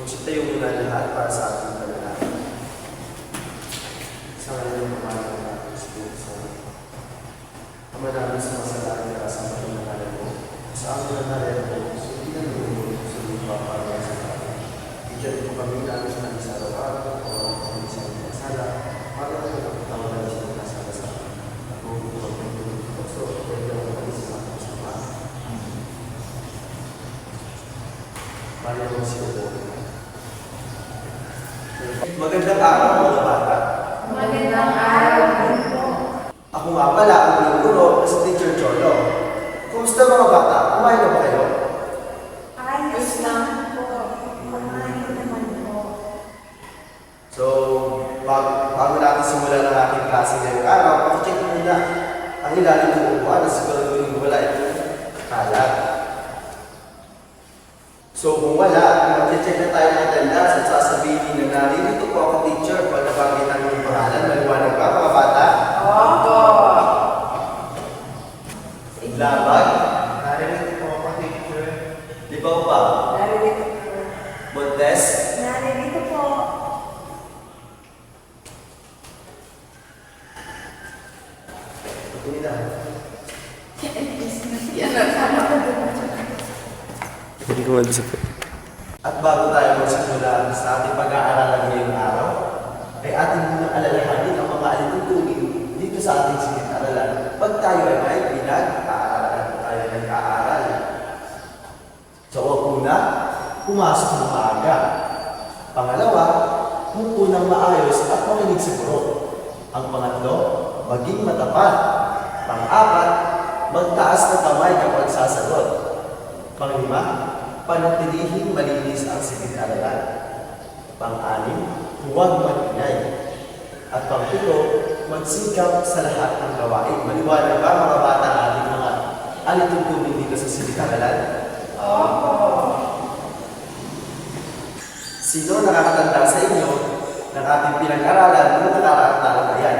Magsitayo muna lahat para sa ating panalangin. Sa ngayon ng pamahalang ng Espiritu Santo. Ama namin sa masalanan ka sa pagmamahalan mo, sa amin ang nariyan mo, sundinan mo sa lupa para sa atin. Bigyan mo kami namin ng sa araw-araw, o kami sa aming masala, para na magpapatawanan sa mga nasala sa amin. At huwag mo magpapatuloy sa puso, pwede ang kami sa mga kasama. Maria mo si Obo. Magandang araw mga bata. Magandang araw po. Ako nga pala ang inyong guro na si Teacher Cholo. Kumusta mga bata? Kumain na ba kayo? Ayos lang po. Kumain naman po. So, bago natin simulan ang ating klase ngayong araw, pakicheck muna ang ilalim ng upuan na siguraduhin wala itong kalat. So, kung wala, mag-check na tayo ng attendance at sasabihin na naririto po ako teacher pag nabanggit ang inyong pangalan. Maliwanag ba mga bata? Opo. Labag? Naririto po ako, teacher. Libaw pa? Naririto po. Montes? Naririto po. Oportunidad. At bago tayo magsimula sa ating pag-aaralan ngayong araw, ay ating munang alalahanin ang mga alituntunin dito sa ating silid-aralan pag tayo ay may pinag-aaralan o tayo nag-aaral. So, una, pumasok ng maaga. Pangalawa, umupo ng maayos at makinig sa guro. Ang pangatlo, maging matapat. Pang-apat, magtaas ng kamay kapag sasagot. Panglima, panatilihing malinis ang silid-aralan. Pang-anim, huwag magingay. At pang-pito, magsikap sa lahat ng gawain. Maliwanag ba mga bata ang ating mga alituntunin dito sa silid-aralan? Opo. Sino nakakatanda sa inyo ng ating pinag-aralan noong nakaraang talakayan?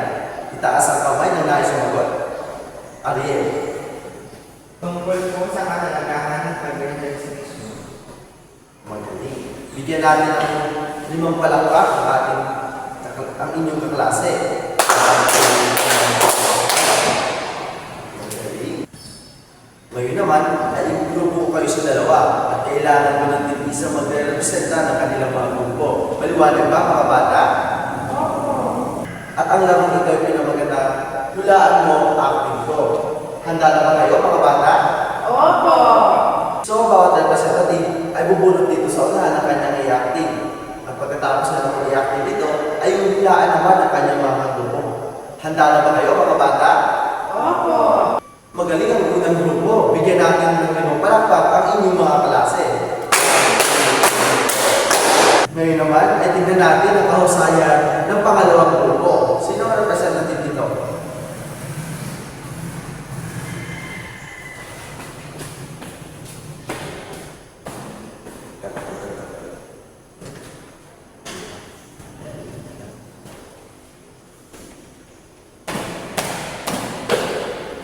Itaas ang kamay na nais sumagot. Ariel. Tungkol po sa kahalagahan ng pag-ehersisyo. Magaling. Bigyan natin ng 5 palakpak ang inyong kaklase. Magaling. Ngayon naman, ay grupo kayo sa dalawa at kailangan mo ng isa magre-representa ng kanilang mga grupo. Maliwanag ba mga bata? Opo. At ang larong ito ay pinamaganda, hulaan mo ang acting ko. Handa na ba kayo mga bata? Opo. So, bawat representative ay bubunot dito sa unahan ng kanyang i-acting. At pagkatapos na ng i-acting dito, ay hulaan naman ang kanyang mga grupo. Handa na ba kayo mga bata? Opo. Magaling ang unang grupo. Bigyan natin ng 5 palakpak ang inyong mga klase. Ngayon naman, ay tignan natin ang kahusayan ng pangalawang grupo. Sino ang representative dito?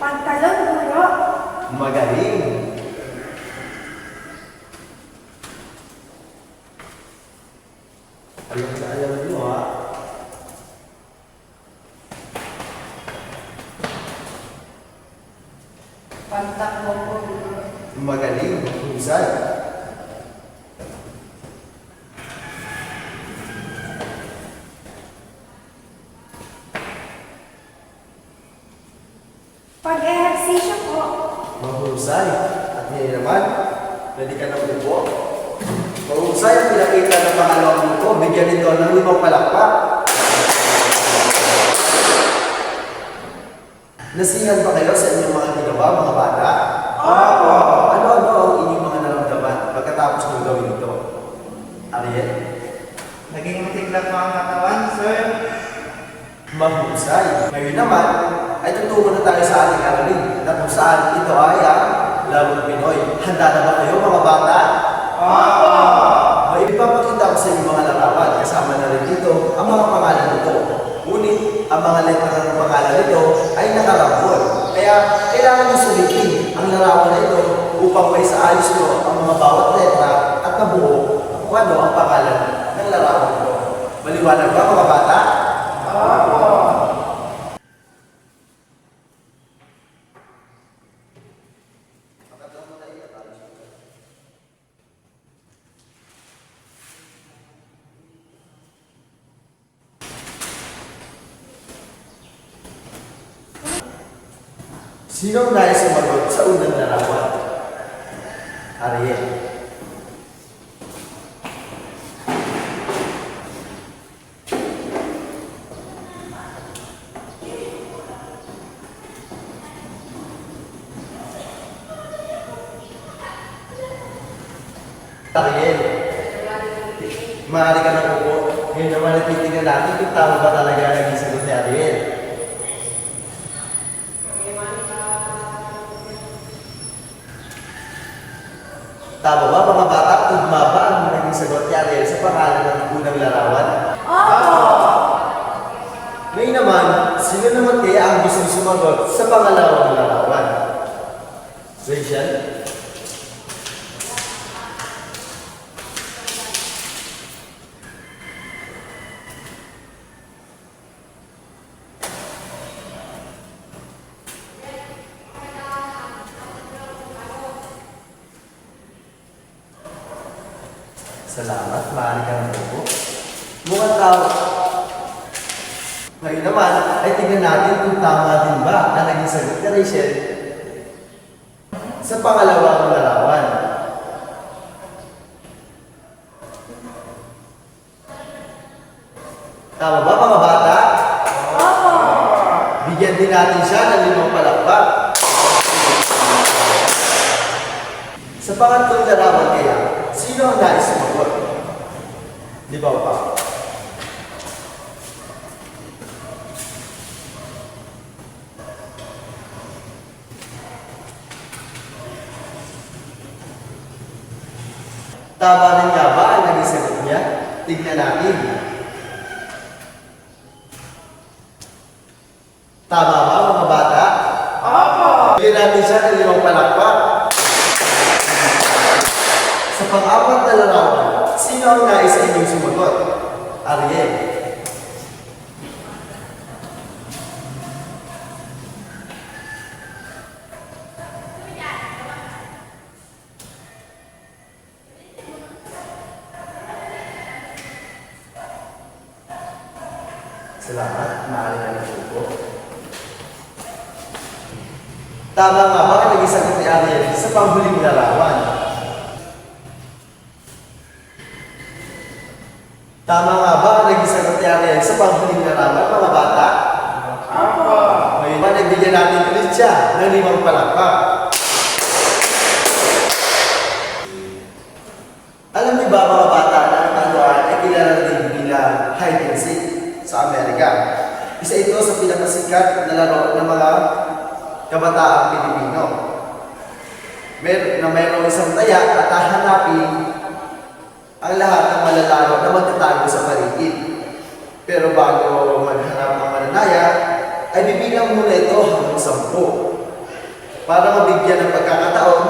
Pantalon guro. Magaling. Alam nyo ha. Pantakbo po guro. Magaling. Husay. Pag-ehersisyo po. Mahusay. At ngayon naman, pwede ka ng grupo. Mahusay ang pinakita ng pangalawang grupo. Bigyan nito ng 5 palakpak. Nasihan ba kayo sa inyong mga ginawa, mga bata? Opo. Ano-ano ang inyong mga naramdaman pagkatapos ng gawin ito? Ariel? Naging matigla po ang katawan, sir. Mahusay. Ngayon naman, ay tutungo na tayo sa ating aralin na kung saan ito ay ang larong Pinoy. Handa na ba kayo mga bata? Opo. May ipapakita ko sa inyong mga larawan. Kasama na rin dito ang mga pangalan nito. Ngunit, ang mga letra ng pangalan nito ay nakarambol. Kaya, kailangan nyo sulitin ang larawan na ito upang may sa ayos nyo ang mga bawat letra at nabuo kung ano ang pangalan ng larawan ko. Maliwanag ba mga bata? Opo. Sino ang nais sumagot sa unang larawan? Ariel. Ariel. Maaari ka na po. Ngayon naman natitignan natin kung tama ba talaga naging sagot ni Ariel. Tama ba mga bata? Tugma ba ang naging sagot ni Ariel sa pangalan ng unang larawan? Opo! Ngayon naman, sino naman kaya ang gustong sumagot sa pangalawang larawan? Rachel? Salamat, maaari ka ng po. Mukhang tao. Ngayon naman, ay tingnan natin kung tama din ba ang naging sagot ni Rachel sa pangalawang larawan. Tama ba mga bata? Opo! Bigyan din natin siya ng 5 palakpak. Sa pangatlong larawan kaya, sino ang nais sumagot? Di ba pa? Tama rin nga ba ang naging sagot niya? Tignan natin. Tama ba mga bata? Opo. Bigyan natin siya ng 5 palakpak. Sa pang-apat na larawan, sino ang nais sa inyong sumagot? Ariel. Salamat, maaari ka na po. Tama nga ba ang naging sagot ni Ariel sa panghuling larawan? Tama nga ba ang naging sagot ni Ariel sa panghuling larawan, mga bata? Opo. Ngayon ba, nagbigyan natin ulit siya ng 5 palakpak. Alam niyo ba mga bata na ang tanduan ay kilala din bilang hide and seek sa Amerika? Isa ito sa pinakasikat na laro ng mga kabataang Pilipino. Mayroong isang taya at hahanapin ang lahat ng malalaro na magtatago sa paligid. Pero bago maghanap ng mananaya, ay bibilang muna ito hanggang 10 para mabigyan ng pagkakataon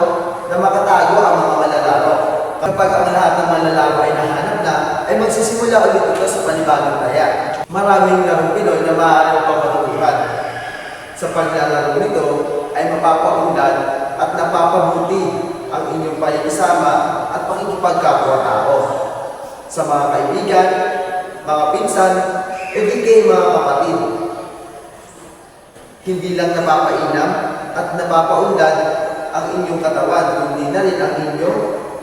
na makatago ang mga malalaro. Kapag ang lahat ng malalaro ay nahanap na, ay magsisimula ulit ito sa panibagong taya. Maraming larong Pinoy na maaaring pamatutuhan. Sa paglalaro nito ay mapapaunlad at napapabuti ang inyong pakikisama at pakikipagkapwa-tao sa mga kaibigan, mga pinsan, e di kayo mga kapatid. Hindi lang napapainam at napapaunlad ang inyong katawan, kundi na rin ang inyong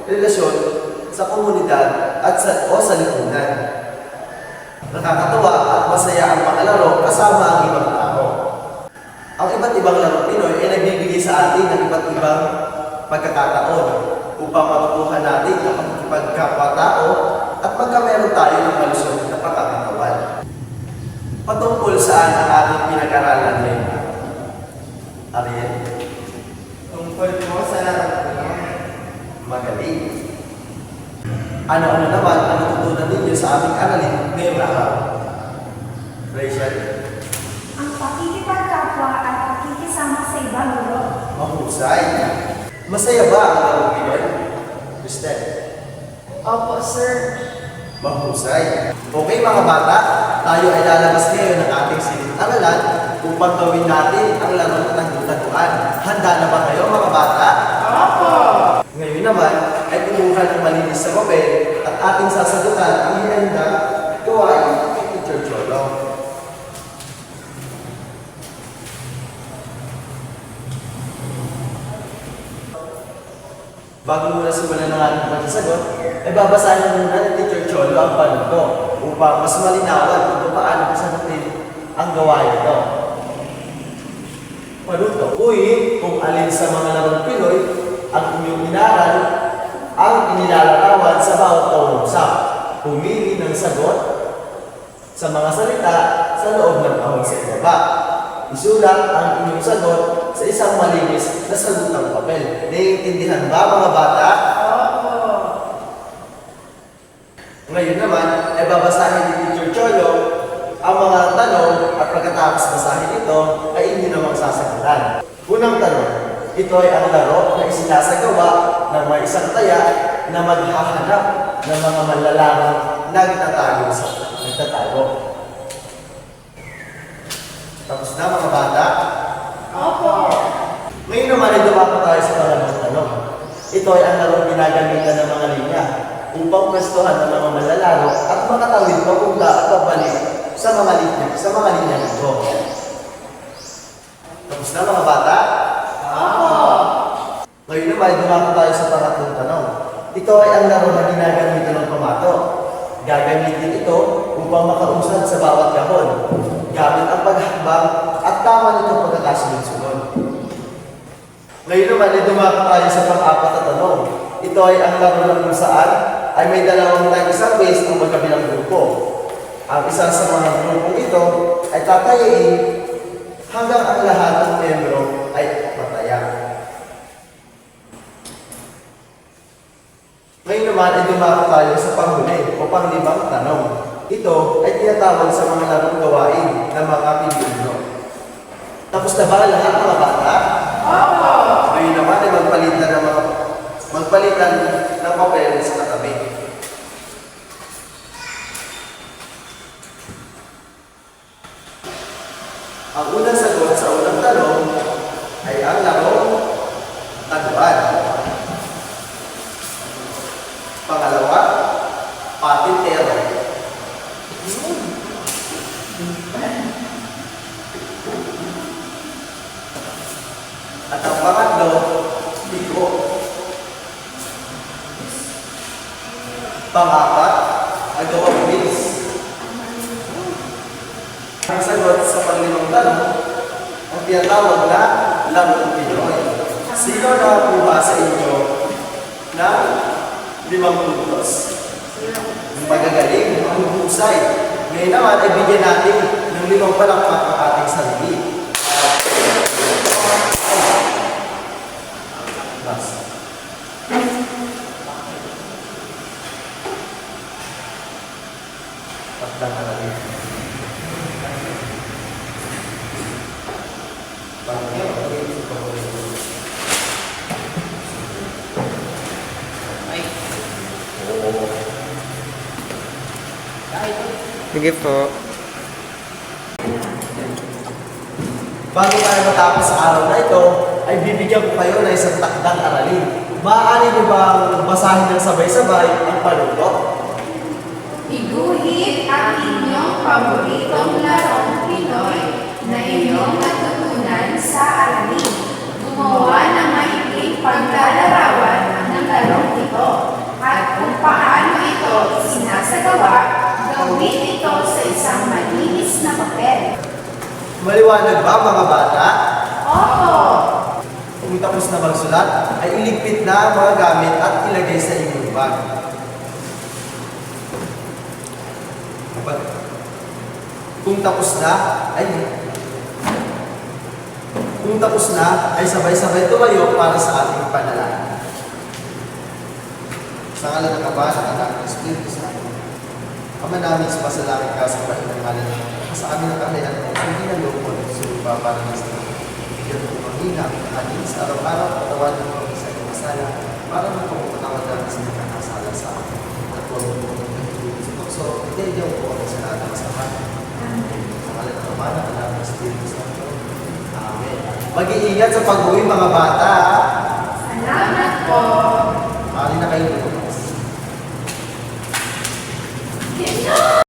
relasyon sa komunidad at sa lipunan. Nakakatawa at masaya ang pangalaro kasama ang ibang tao. Ang iba't ibang larong Pinoy ay nagbibigay sa atin ng iba't ibang pagkakataon upang matutuhan natin ang pakikipagkapwa-tao at magkameron tayo ng malusog na pagkakatawan. Patungkol saan ang ating pinag-aralan ngayon? Ariel? Tungkol po sa larawan. Magaling. Ano-ano naman ang natutunan ninyo sa aming aralin ngayong araw? Rachel? Ang pakikipagkapwa at pakikisama sa ibang grupo. Mahusay. Masaya ba ang larong Pinoy? Kristen? Opo, sir. Mahusay. Okay mga bata, tayo ay lalabas ngayon ng ating silid-aralan upang gawin natin ang larong tagpo-taguan. Handa na ba kayo mga bata? Opo. Ngayon naman ay kumuha ng malinis sa papel at ating sasagutan ang hinanda gawain ni Teacher Cholo. Bago muna simulan ng ating pagsasagot, ay babasahin muna ni Teacher Cholo ang panuto upang mas malinawan kung paano sasagutin ang gawain ito. Panuto, uy, kung alin sa mga larong Pinoy ang inyong inaral ang inilalarawan sa bawat kausap. Pumili ng sagot sa mga salita sa loob ng kahon sa ibaba. Isulat ang inyong sagot sa isang malinis na sagutang papel. Naiintindihan ba mga bata? Opo. Ngayon naman ay babasahin ni Teacher Cholo ang mga tanong at pagkatapos basahin ito ay inyo namang sasagutan. Unang tanong, ito ay ang laro na isinasagawa ng may isang taya na maghahanap ng mga manlalarong nagtatago. Tapos na mga bata? Opo. Ngayon naman ay dumako tayo sa pangalawang tanong. Ito ay ang larong ginagamitan ng mga linya upang pwestuhan ng mga manlalaro at makatawid papunta at pabalik sa mga linya nito. Tapos na mga bata? Opo. Ngayon naman ay dumako tayo sa pangatlong tanong. Ito ay ang laro na ginagamitan ng pamato. Gagamitin ito upang makausad sa bawat kahon gamit ang paghakbang at tama nitong pagkakasunod-sunod. Ngayon naman ay dumako tayo sa pang-apat na tanong. Ito ay ang laro na kung saan ay may dalawang isang base ang magkabilang grupo. Ang isa sa mga grupong ito ay tatayain hanggang ang lahat ng membro ay mataya. Ngayon naman ay dumako tayo sa panghuli o panglimang tanong. Ito ay tinatawag sa mga larong gawain ng mga Pilipino. Tapos na ba lahat mga bata? Opo. Ngayon naman ay magpalitan ng papel sa katabi. Ang unang sagot sa unang tanong ay ang larong taguan. Pangalawa, patintero. At ang pangatlo, bigo. Pang-apat, agawang bilis. Ang sagot sa panglimang tanong, ang tinatawag na larong Pinoy. Sino nakakuha sa inyo ng 5 puntos? Magagaling, mahusay. Ngayon naman, ay bigyan natin ng 5 palakpak ang ating sarili. Mas. Pagdang ka na rin. Sige po. Bago tayo matapos sa araw na ito, ay bibigyan ko kayo ng isang takdang aralin. Maaari niyo bang basahin ng sabay-sabay ang panuto? Iguhit ang inyong paboritong larong Pinoy na inyong natutunan sa aralin. Gumawa ng maikling paglalarawan ng larong ito at kung paano ito sinasagawa, gawin ito sa isang malinis na papel. Maliwanag ba mga bata? Opo! Kung tapos na magsulat, ay iligpit na ang mga gamit at ilagay sa inyong bag. Kung tapos na, ay sabay-sabay tumayo para sa ating panalangin. Sa ngalan ng Ama, ng Anak, ng Espiritu Santo. Ama namin, sumasalangit ka sa Panginoong ngalan mo. Sa amin ang kahalayan mo, hindi na lupon sa lupa para sa iyo. Bigyan mo mahina ang ating sa araw-araw, patawarin mo kami sa iyong masala, para magpapatawad namin sa mga nakasala sa amin. Pagkain po kami sa natin sa Panginoon. Sa kalit ng Ama, ng Anak, ng Espiritu Santo. Amen. Mag-iingat sa pag-uwi mga bata. Salamat po. Maaari na kayo